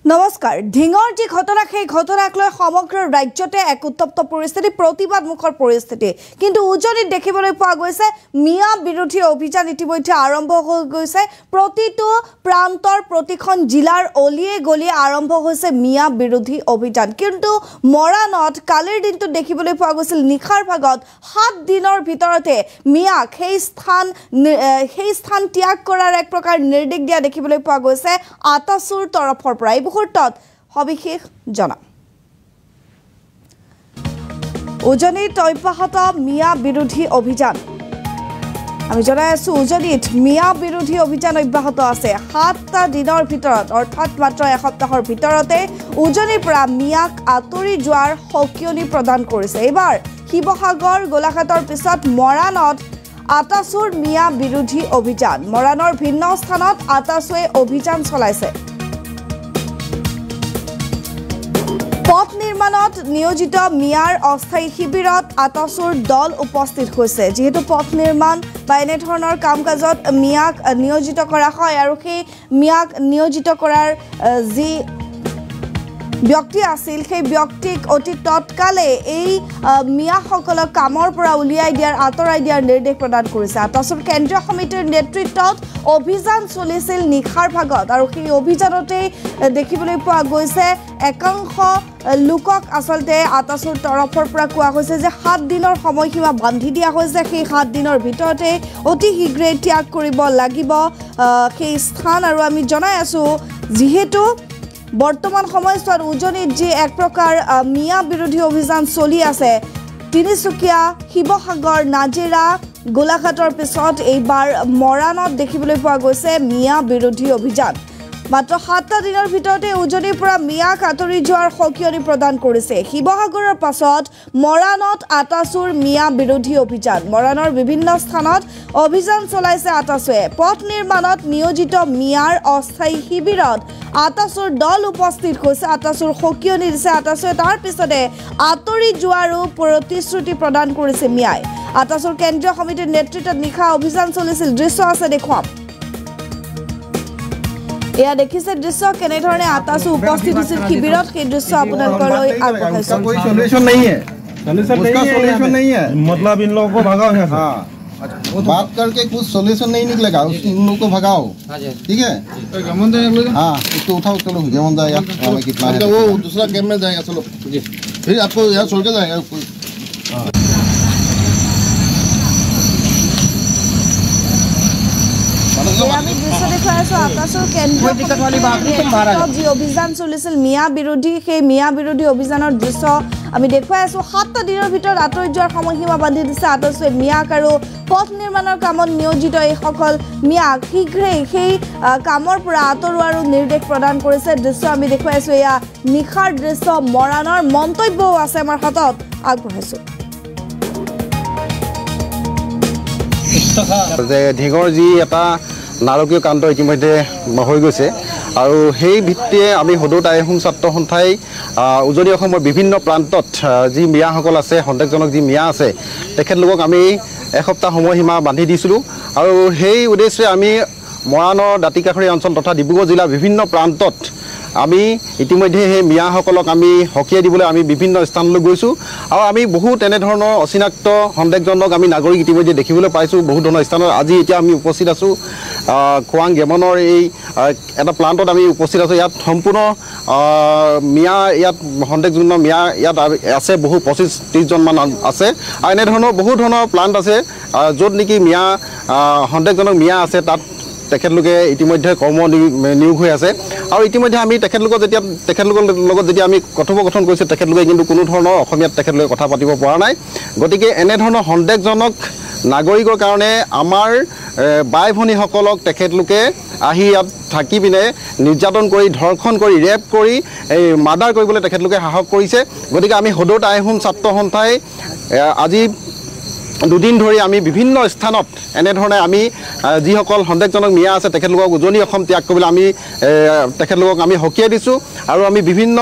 নমস্কাৰ ঢিঙৰ যি ঘটনা সেই ঘটনাক লৈ সমগ্ৰ ৰাজ্যতে এক উত্তপ্ত পৰিস্থিতি প্ৰতিবাদমুখৰ পৰিস্থিতি কিন্তু উজনিত দেখিবলৈ পোৱা গৈছে মিয়া বিৰোধী অভিযান ইতিমধ্যে আৰম্ভ হৈ গৈছে প্ৰতিটো প্ৰান্তৰ প্ৰতিখন জিলাৰ অলিয়ে গলিয়ে আৰম্ভ হৈছে মিয়া বিৰোধী অভিযান কিন্তু মৰাণত কালিৰ দিনটো দেখিবলৈ পোৱা গৈছিল নিখাৰ ভাগত 7 দিনৰ ভিতৰতে মিয়া সেই স্থান ত্যাগ কৰাৰ এক প্ৰকাৰ নিৰ্দেশ দিয়া দেখিবলৈ পোৱা গৈছে আতাসুৰ তৰফৰ পৰা সবিশেষ জনা উজনিত অব্যাহত মিয়া বিৰোধী অভিযান আমি জনাই আছো উজনিত মিয়া বিৰোধী অভিযান অব্যাহত আছে 7টা দিনৰ ভিতৰত অৰ্থাৎ মাত্ৰ এসপ্তাহৰ ভিতৰতে উজনিৰ পৰা মিয়াক আতৰি যোৱাৰ সকিয়নি প্ৰদান কৰিছে এবাৰ শিৱসাগৰ গোলাঘাটৰ পিছত মৰাণত আতাসুৰ মিয়া বিৰোধী অভিযান মৰাণৰ ভিন্ন স্থানত আতাসুৱে অভিযান চলাইছে পথ নিৰ্মাণত নিয়োজিত মিয়াৰ অস্থায়ী শিবিৰত আতাসুৰ দল উপস্থিত হৈছে যেহেতু পথ নিৰ্মাণ বা এনে ধৰণৰ কাম-কাজত মিয়াক নিয়োজিত কৰা হয় আৰু সেই মিয়াক নিয়োজিত কৰাৰ যি ব্যক্তি আছিল সেই ব্যক্তিক অতি তৎকালে এই মিয়াসকলক কামৰ পৰা উলিয়াই দিয়াৰ আঁতৰাই দিয়াৰ নিৰ্দেশ প্ৰদান কৰিছে আতাসুৰ কেন্দ্ৰীয় সমিতিৰ নেতৃত্বত অভিযান চলিছিল নিখাৰ ভাগত আৰু সেই অভিযানতে দেখিবলৈ পোৱা গৈছে একাংশ লোকক আসলতে আতাসুৰ তৰফৰ পৰা কোৱা হৈছে যে 7 দিনৰ সময়সীমা বান্ধি দিয়া হৈছে সেই 7 দিনৰ ভিতৰতে অতি শীঘ্ৰে ত্যাগ কৰিব লাগিব সেই স্থান আৰু আমি জনাই আছো যিহেতু বৰ্তমান সময়ছোৱাত উজনিত যি এক প্ৰকাৰ মিয়া বিৰোধী অভিযান চলি আছে তিনিচুকীয়া শিৱসাগৰ নাজিৰা গোলাঘাটৰ পিছত এইবাৰ মৰাণত দেখিবলৈ পোৱা গৈছে মিয়া বিৰোধী অভিযান মাত্ৰ 7টা দিনৰ ভিতৰতে উজনিৰ পৰা মিয়াক আতৰি যোৱাৰ সকিয়নি প্ৰদান কৰিছে শিৱসাগৰৰ পাছত মৰাণত আতাসুৰ মিয়া বিৰোধী অভিযান মৰাণৰ বিভিন্ন স্থানত অভিযান চলাইছে আতাসুৱে পথ নিৰ্মাণত নিয়োজিত মিয়াৰ অস্থায়ী শিবিৰত আতাসুৰ দল উপস্থিত হৈছে আতাসুৰ সকিয়নি দিছে আতাসুৱে তাৰ পিছতে আতৰি যোৱাৰো প্ৰতিশ্ৰুতি প্ৰদান কৰিছে মিয়াই আতাসুৰ কেন্দ্ৰীয় সমিতিৰ নেতৃত্বত নিশা অভিযান চলিছিল দৃশ্য আছে দেখুৱাম এয়া দেখিছে দৃশ্য কেনে ধৰণে আতাসু উপস্থিত হৈছিল শিবিৰত সেই দৃশ্য আপোনালোকলৈ আগবঢ়াইছো कोई सॉल्यूशन नहीं है उसका सॉल्यूशन नहीं है मतलब इन लोगों को भगाओ यहाँ से बात करके कुछ सॉल्यूशन नहीं निकलेगा इन लोगों को भगाओ ठीक है हाँ उसको उठाओ चलो गेमन जाएगा हमें कितना है वो दूसरा गेम में जाएगा चलो फिर आपको यहाँ छोड़ के जाएगा আমি দৃশ্য দেখুৱাই আছো আতাসুৰ কেন্দ্ৰীয় যি অভিযান চলিছিল মিয়া বিৰোধী সেই মিয়া বিৰোধী অভিযানৰ দৃশ্য আমি দেখুৱাই আছো 7টা দিনৰ ভিতৰত আতৰি যোৱাৰ সময়সীমা বান্ধি দিছে আতাসুৱে মিয়াক আৰু পথ নিৰ্মাণৰ কামত নিয়োজিত এইসকল মিয়াক শীঘ্ৰেই সেই কামৰ পৰা আঁতৰোৱাৰো নিৰ্দেশ প্ৰদান কৰিছে দৃশ্য আমি দেখুৱাই আছো এয়া নিখাৰ দৃশ্য মৰাণৰ মন্তব্যও আছে আমাৰ হাতত আগবঢ়াইছো যে ঢিঙৰ যি এটা নাৰকীয় কাণ্ড ইতিমধ্যে হৈ গৈছে আৰু সেই ভিত্তিয়ে আমি সদৌ টাই আহোম ছাত্ৰ সন্থাই উজনি অসমৰ বিভিন্ন প্ৰান্তত যি মিয়াসকল আছে সন্দেহজনক যি মিয়া আছে তেখেতলোকক আমি এসপ্তাহ সময়সীমা বান্ধি দিছিলোঁ আৰু সেই উদ্দেশ্যে আমি মৰাণৰ দাঁতিকাষৰীয়া অঞ্চল তথা ডিব্ৰুগড় জিলাৰ বিভিন্ন প্ৰান্তত আমি ইতিমধ্যে সেই মিয়াসকলক আমি হকিয়াই দিবলৈ আমি বিভিন্ন স্থানলৈ গৈছোঁ আৰু আমি বহু তেনেধৰণৰ অচিনাক্ত সন্দেহজনক আমি নাগৰিক ইতিমধ্যে দেখিবলৈ পাইছোঁ বহু ধৰণৰ স্থানত আজি এতিয়া আমি উপস্থিত আছোঁ খোৱাং গেমনৰ এই এটা প্লাণ্টত আমি উপস্থিত আছোঁ ইয়াত সম্পূৰ্ণ মিয়া ইয়াত সন্দেহজনক মিয়া ইয়াত আছে বহু 25-30জনমান আছে আৰু এনেধৰণৰ বহু ধৰণৰ প্লাণ্ট আছে য'ত নেকি মিয়া সন্দেহজনক মিয়া আছে তাত তেখেতলোকে ইতিমধ্যে কৰ্ম নিয়োগ হৈ আছে আৰু ইতিমধ্যে আমি তেখেতলোকৰ লগত যেতিয়া আমি কথোপকথন কৰিছোঁ তেখেতলোকে কিন্তু কোনো ধৰণৰ অসমীয়াত তেখেতলোকে কথা পাতিব পৰা নাই গতিকে এনেধৰণৰ সন্দেহজনক নাগৰিকৰ কাৰণে আমাৰ বাই ভনীসকলক তেখেতলোকে আহি ইয়াত থাকি পিনে নিৰ্যাতন কৰি ধৰ্ষণ কৰি ৰেপ কৰি এই মাৰ্ডাৰ কৰিবলৈ তেখেতলোকে সাহস কৰিছে গতিকে আমি সদৌ টাই আহোম ছাত্ৰ সন্থাই আজি দুদিন ধৰি আমি বিভিন্ন স্থানত এনেধৰণে আমি যিসকল সন্দেহজনক মিয়া আছে তেখেতলোকক উজনি অসম ত্যাগ কৰিবলৈ আমি তেখেতলোকক আমি সকীয়াই দিছোঁ আৰু আমি বিভিন্ন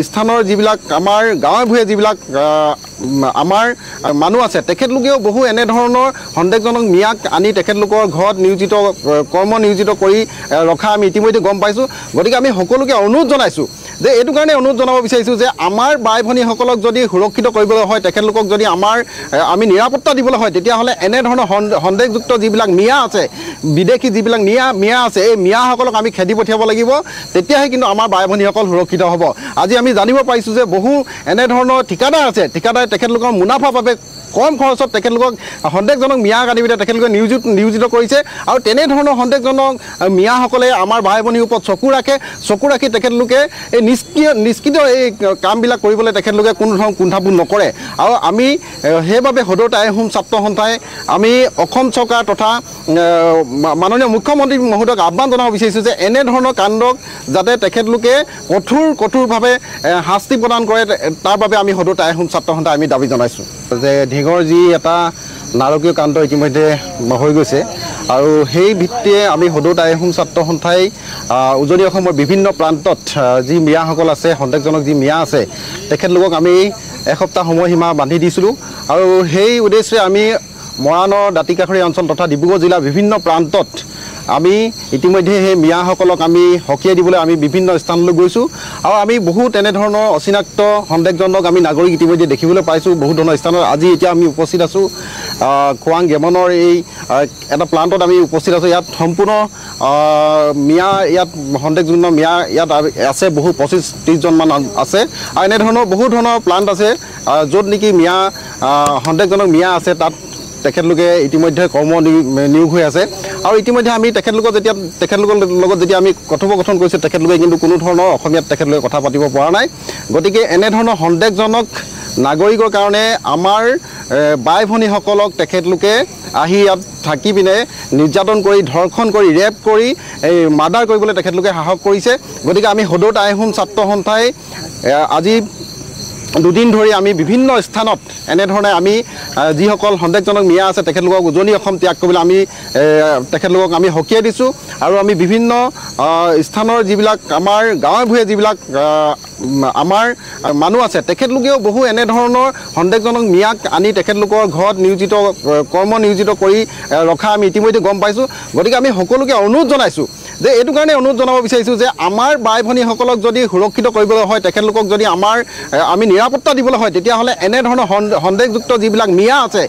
স্থানৰ যিবিলাক আমাৰ গাঁৱে ভূঞে যিবিলাক আমাৰ মানুহ আছে তেখেতলোকেও বহু এনেধৰণৰ সন্দেহজনক মিয়াক আনি তেখেতলোকৰ ঘৰত নিয়োজিত কৰ্ম নিয়োজিত কৰি ৰখা আমি ইতিমধ্যে গম পাইছোঁ। গতিকে আমি সকলোকে অনুৰোধ জনাইছোঁ যে এইটো কাৰণে অনুৰোধ জনাব বিচাৰিছোঁ যে আমাৰ বাই ভনীসকলক যদি সুৰক্ষিত কৰিবলৈ হয় তেখেতলোকক যদি আমি নিৰাপত্তা দিবলৈ হয় তেতিয়াহ'লে এনেধৰণৰ সন্দেহযুক্ত যিবিলাক মিয়া আছে বিদেশী যিবিলাক মিয়া আছে এই মিয়াসকলক আমি খেদি পঠিয়াব লাগিব। তেতিয়াহে কিন্তু আমাৰ বাই ভনীসকল সুৰক্ষিত হ'ব। আজি আমি জানিব পাৰিছোঁ যে বহু এনেধৰণৰ ঠিকাদাৰ আছে, ঠিকাদাৰে তেখেতলোকৰ মুনাফাৰ বাবে কম খৰচত তেখেতলোকক সন্দেহজনক মিয়াক আনি পিনে তেখেতলোকে নিয়োজিত কৰিছে আৰু তেনেধৰণৰ সন্দেহজনক মিয়াসকলে আমাৰ ভাই ভনীৰ ওপৰত চকু ৰাখি তেখেতলোকে এই নিষ্ক্ৰিয় এই কামবিলাক কৰিবলৈ তেখেতলোকে কোনো ধৰণৰ কুণ্ঠাবোধ নকৰে। আৰু আমি সেইবাবে সদৌ টাই আহোম ছাত্ৰ সন্থাই আমি অসম চৰকাৰ তথা মাননীয় মুখ্যমন্ত্ৰী মহোদয়ক আহ্বান জনাব বিচাৰিছোঁ যে এনেধৰণৰ কাণ্ডক যাতে তেখেতলোকে কঠোৰভাৱে শাস্তি প্ৰদান কৰে তাৰ বাবে আমি সদৌ টাই আহোম ছাত্ৰ সন্থাই আমি দাবী জনাইছোঁ যে ঢিঙৰ যি এটা নাৰকীয় কাণ্ড ইতিমধ্যে হৈ গৈছে আৰু সেই ভিত্তিয়ে আমি সদৌ টাই আহোম ছাত্ৰ সন্থাই উজনি অসমৰ বিভিন্ন প্ৰান্তত যি মিয়াসকল আছে সন্দেহজনক যি মিয়া আছে তেখেতলোকক আমি এসপ্তাহ সময়সীমা বান্ধি দিছিলোঁ আৰু সেই উদ্দেশ্যে আমি মৰাণৰ দাঁতিকাষৰীয়া অঞ্চল তথা ডিব্ৰুগড় জিলাৰ বিভিন্ন প্ৰান্তত আমি ইতিমধ্যে সেই মিয়াসকলক আমি সকীয়াই দিবলৈ আমি বিভিন্ন স্থানলৈ গৈছোঁ আৰু আমি বহু তেনেধৰণৰ অচিনাক্ত সন্দেহজনক আমি নাগৰিক ইতিমধ্যে দেখিবলৈ পাইছোঁ বহু ধৰণৰ স্থানত। আজি এতিয়া আমি উপস্থিত আছোঁ খোৱাং গেমনৰ এই এটা প্লাণ্টত আমি উপস্থিত আছোঁ। ইয়াত সম্পূৰ্ণ মিয়া ইয়াত সন্দেহযুক্ত মিয়া ইয়াত আছে বহু 25-30জনমান আছে আৰু এনেধৰণৰ বহু ধৰণৰ প্লাণ্ট আছে য'ত নেকি সন্দেহজনক মিয়া আছে তাত তেখেতলোকে ইতিমধ্যে কৰ্ম নিয়োগ হৈ আছে আৰু ইতিমধ্যে আমি তেখেতলোকৰ লগত যেতিয়া আমি কথোপকথন কৰিছোঁ তেখেতলোকে কিন্তু কোনো ধৰণৰ অসমীয়াত তেখেতলোকে কথা পাতিব পৰা নাই। গতিকে এনেধৰণৰ সন্দেহজনক নাগৰিকৰ কাৰণে আমাৰ বাই ভনীসকলক তেখেতলোকে আহি ইয়াত থাকি পিনে নিৰ্যাতন কৰি ধৰ্ষণ কৰি ৰেপ কৰি এই মাৰ্ডাৰ কৰিবলৈ তেখেতলোকে সাহস কৰিছে। গতিকে আমি সদৌ টাই আহোম ছাত্ৰ সন্থাই আজি দুদিন ধৰি আমি বিভিন্ন স্থানত এনেধৰণে আমি যিসকল সন্দেহজনক মিয়া আছে তেখেতলোকক উজনি অসম ত্যাগ কৰিবলৈ আমি তেখেতলোকক আমি সকীয়াই দিছোঁ আৰু আমি বিভিন্ন স্থানৰ যিবিলাক আমাৰ গাঁৱে ভূঞে যিবিলাক আমাৰ মানুহ আছে তেখেতলোকেও বহু এনেধৰণৰ সন্দেহজনক মিয়াক আনি তেখেতলোকৰ ঘৰত কৰ্ম নিয়োজিত কৰি ৰখা আমি ইতিমধ্যে গম পাইছোঁ। গতিকে আমি সকলোকে অনুৰোধ জনাইছোঁ যে এইটো কাৰণে অনুৰোধ জনাব বিচাৰিছোঁ যে আমাৰ বাই ভনীসকলক যদি সুৰক্ষিত কৰিবলৈ হয় তেখেতলোকক যদি আমি নিৰাপত্তা দিবলৈ হয় তেতিয়াহ'লে এনেধৰণৰ সন্দেহযুক্ত যিবিলাক মিয়া আছে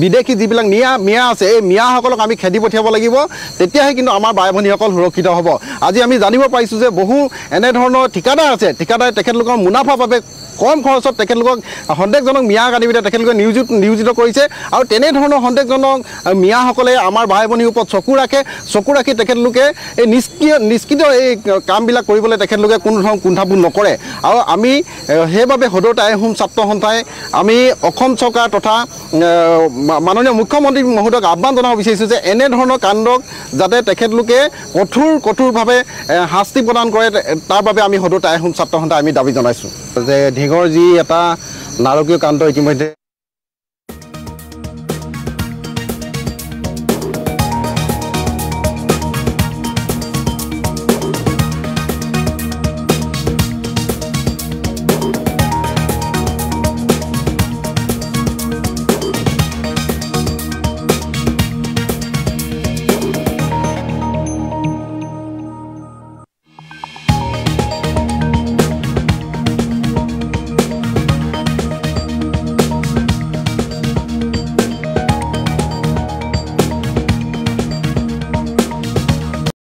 বিদেশী যিবিলাক মিয়া আছে এই মিয়াসকলক আমি খেদি পঠিয়াব লাগিব। তেতিয়াহে কিন্তু আমাৰ বাই ভনীসকল সুৰক্ষিত হ'ব। আজি আমি জানিব পাৰিছোঁ যে বহু এনেধৰণৰ ঠিকাদাৰ আছে, ঠিকাদাৰে তেখেতলোকৰ মুনাফাৰ বাবে কম খৰচত তেখেতলোকক সন্দেহজনক মিয়াক আনি পিনে তেখেতলোকে নিয়োজিত কৰিছে আৰু তেনেধৰণৰ সন্দেহজনক মিয়াসকলে আমাৰ ভাই ভনীৰ ওপৰত চকু ৰাখি তেখেতলোকে এই নিষ্ক্ৰিয় এই কামবিলাক কৰিবলৈ তেখেতলোকে কোনো ধৰণৰ কুণ্ঠাবোধ নকৰে। আৰু আমি সেইবাবে সদৌ টাই আহোম ছাত্ৰ সন্থাই আমি অসম চৰকাৰ তথা মাননীয় মুখ্যমন্ত্ৰী মহোদয়ক আহ্বান জনাব বিচাৰিছোঁ যে এনেধৰণৰ কাণ্ডক যাতে তেখেতলোকে কঠোৰভাৱে শাস্তি প্ৰদান কৰে তাৰ বাবে আমি সদৌ টাই আহোম ছাত্ৰ সন্থাই আমি দাবী জনাইছোঁ যে ঢিঙৰ যি এটা নাৰকীয় কাণ্ড ইতিমধ্যে